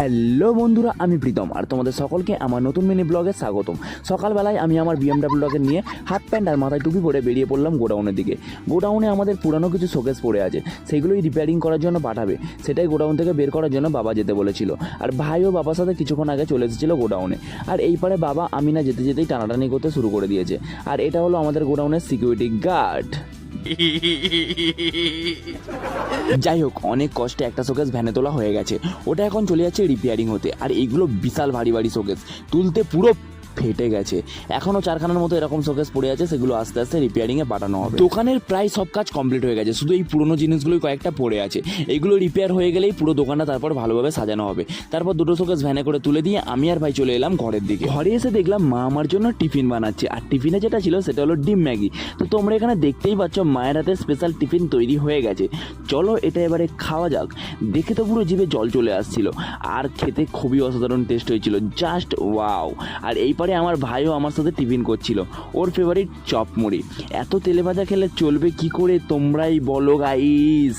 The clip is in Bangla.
হ্যালো বন্ধুরা, আমি প্রীতম আর তোমাদের সকলকে আমার নতুন মিনি ব্লগে স্বাগতম। সকালবেলায় আমি আমার বিএমডাব্লিউকে নিয়ে হাফ প্যান্ট আর মাথায় টুপি পরে বেরিয়ে পড়লাম গোডাউনের দিকে। গোডাউনে আমাদের পুরানো কিছু শোকেস পড়ে আছে, সেগুলোই রিপেয়ারিং করার জন্য পাঠাবে। সেটাই গোডাউন থেকে বের করার জন্য বাবা যেতে বলেছিল, আর ভাইও বাবার সাথে কিছুক্ষণ আগে চলে এসেছিলো গোডাউনে। আর এই পারে বাবা আমি না যেতে যেতেই টানাটানি করতে শুরু করে দিয়েছে। আর এটা হলো আমাদের গোডাউনের সিকিউরিটি গার্ড। যাই হোক, অনেক কষ্টে একটা শোকেস ভ্যানে তোলা হয়ে গেছে, ওটা এখন চলে যাচ্ছে রিপেয়ারিং হতে। আর এইগুলো বিশাল ভারী ভারী শোকেস, তুলতে পুরো ফেটে গেছে। এখনও চারখানার মতো এরকম শোকেস পড়ে আছে, সেগুলো আস্তে আস্তে রিপেয়ারিংয়ে পাঠানো হবে। দোকানের প্রায় সব কাজ কমপ্লিট হয়ে গেছে, শুধু এই পুরোনো জিনিসগুলোই কয়েকটা পড়ে আছে। এইগুলো রিপেয়ার হয়ে গেলেই পুরো দোকানটা তারপর ভালোভাবে সাজানো হবে। তারপর দুটো শোকেস ভ্যানে করে তুলে দিয়ে আমি আর ভাই চলে এলাম ঘরের দিকে। ঘরে এসে দেখলাম মা আমার জন্য টিফিন বানাচ্ছে, আর টিফিনে যেটা ছিল সেটা হলো ডিম ম্যাগি। তো তোমরা এখানে দেখতেই পাচ্ছ মায়ের হাতে স্পেশাল টিফিন তৈরি হয়ে গেছে। চলো এটা এবারে খাওয়া যাক। দেখে তো পুরো জিভে জল চলে আসছিল, আর খেতে খুবই অসাধারণ টেস্ট হয়েছিল, জাস্ট ওয়াও। আর এই পারে আমার ভাইও আমার সাথে টিফিন করছিল, ওর ফেভারিট চপ মুড়ি। এত তেলে ভাজা খেলে চলবে কি করে তোমরাই বলো গাইস।